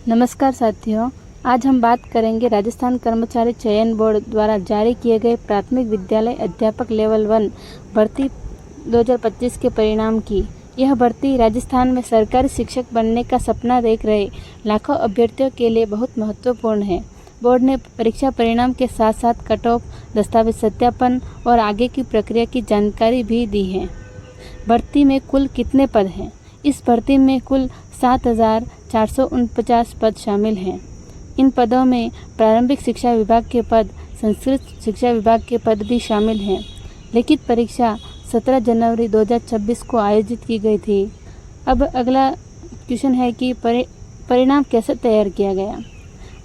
नमस्कार साथियों, आज हम बात करेंगे राजस्थान कर्मचारी चयन बोर्ड द्वारा जारी किए गए प्राथमिक विद्यालय अध्यापक लेवल 1 भर्ती 2025 के परिणाम की। यह भर्ती राजस्थान में सरकारी शिक्षक बनने का सपना देख रहे लाखों अभ्यर्थियों के लिए बहुत महत्वपूर्ण है। बोर्ड ने परीक्षा परिणाम के साथ साथ कट ऑफ, दस्तावेज सत्यापन और आगे की प्रक्रिया की जानकारी भी दी है। भर्ती में कुल कितने पद हैं? इस भर्ती में कुल 7,449 पद शामिल हैं। इन पदों में प्रारंभिक शिक्षा विभाग के पद, संस्कृत शिक्षा विभाग के पद भी शामिल हैं। लिखित परीक्षा 17 जनवरी 2026 को आयोजित की गई थी। अब अगला क्वेश्चन है कि परिणाम कैसे तैयार किया गया।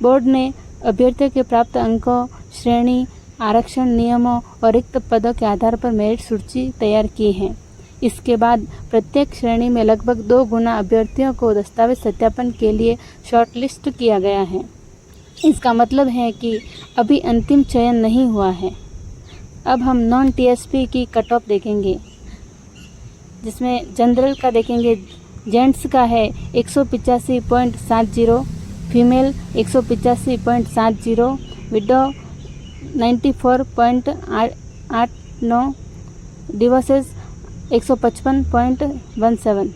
बोर्ड ने अभ्यर्थियों के प्राप्त अंकों, श्रेणी, आरक्षण नियमों और रिक्त पदों के आधार पर मेरिट सूची तैयार की है। इसके बाद प्रत्येक श्रेणी में लगभग 2 गुना अभ्यर्थियों को दस्तावेज सत्यापन के लिए शॉर्टलिस्ट किया गया है। इसका मतलब है कि अभी अंतिम चयन नहीं हुआ है। अब हम नॉन टीएसपी की कट ऑफ देखेंगे, जिसमें जनरल का देखेंगे। जेंट्स का है 185.70, फीमेल 185.70, विडो 94.89, डिवोर्सेस 155.17।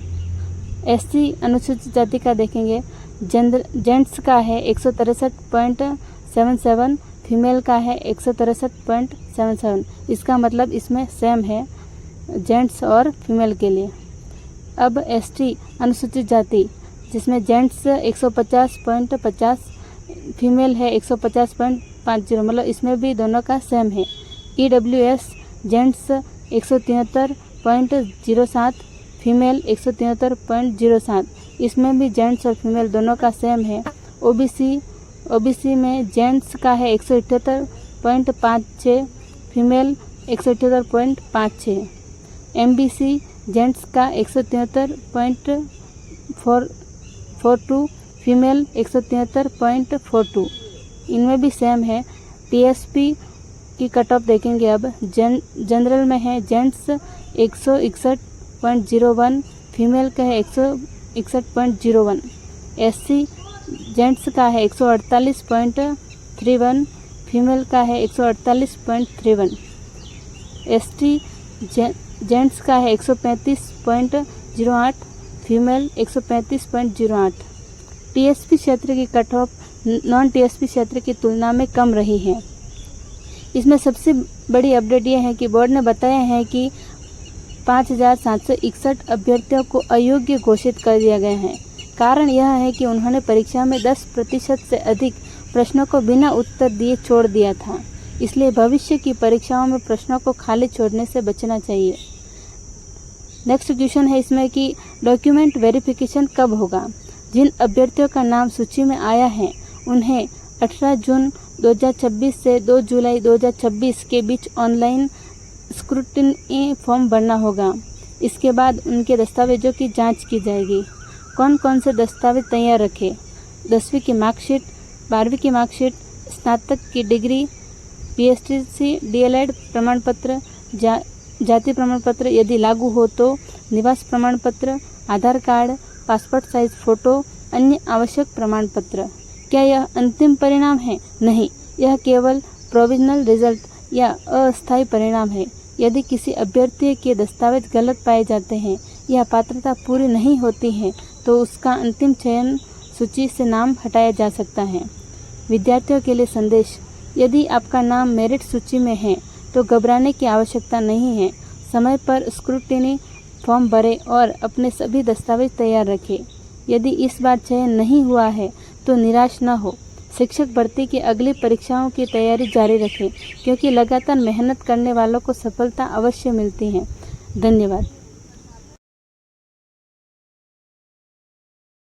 एससी अनुसूचित जाति का देखेंगे। जेंट्स का है 163.77, फीमेल का है 163.77। इसका मतलब इसमें सेम है जेंट्स और फीमेल के लिए। अब एसटी अनुसूचित जाति, जिसमें जेंट्स 150.50, फीमेल है 150.50, मतलब इसमें भी दोनों का सेम है। ईडब्ल्यूएस जेंट्स 173.07, फीमेल 173.07, इसमें भी जेंट्स और फीमेल दोनों का सेम है। ओबीसी में जेंट्स का है 178.56, फीमेल 178.56। एमबीसी जेंट्स का 173.42, फीमेल 173.42, इनमें भी सेम है। टीएसपी की कट ऑफ देखेंगे। अब जनरल में है जेंट्स 161.01, फीमेल का है 161.01। एससी जेंट्स का है 148.31, फीमेल का है 148.31। एसटी जेंट्स का है 135.08, फीमेल 135.08। टीएसपी क्षेत्र की कट ऑफ नॉन टीएसपी क्षेत्र की तुलना में कम रही है। इसमें सबसे बड़ी अपडेट यह है कि बोर्ड ने बताया है कि 5,761 अभ्यर्थियों को अयोग्य घोषित कर दिया गया है। कारण यह है कि उन्होंने परीक्षा में 10% से अधिक प्रश्नों को बिना उत्तर दिए छोड़ दिया था। इसलिए भविष्य की परीक्षाओं में प्रश्नों को खाली छोड़ने से बचना चाहिए। नेक्स्ट क्वेश्चन है इसमें कि डॉक्यूमेंट वेरिफिकेशन कब होगा। जिन अभ्यर्थियों का नाम सूची में आया है उन्हें 18 जून 2026 से 2 जुलाई 2026 के बीच ऑनलाइन स्क्रूटिनी फॉर्म भरना होगा। इसके बाद उनके दस्तावेजों की जांच की जाएगी। कौन कौन से दस्तावेज तैयार रखें? 10वीं की मार्कशीट, 12वीं की मार्कशीट, स्नातक की डिग्री, पीएचडी डीएलएड प्रमाण पत्र, जाति प्रमाण पत्र यदि लागू हो तो, निवास प्रमाण पत्र, आधार कार्ड, पासपोर्ट साइज फ़ोटो, अन्य आवश्यक प्रमाण पत्र। क्या यह अंतिम परिणाम है? नहीं, यह केवल प्रोविजनल रिजल्ट या अस्थायी परिणाम है। यदि किसी अभ्यर्थी के दस्तावेज गलत पाए जाते हैं या पात्रता पूरी नहीं होती है तो उसका अंतिम चयन सूची से नाम हटाया जा सकता है। विद्यार्थियों के लिए संदेश: यदि आपका नाम मेरिट सूची में है तो घबराने की आवश्यकता नहीं है। समय पर स्क्रूटिनी फॉर्म भरें और अपने सभी दस्तावेज तैयार रखें। यदि इस बार चयन नहीं हुआ है तो निराश न हो। शिक्षक भर्ती की अगली परीक्षाओं की तैयारी जारी रखें, क्योंकि लगातार मेहनत करने वालों को सफलता अवश्य मिलती है। धन्यवाद।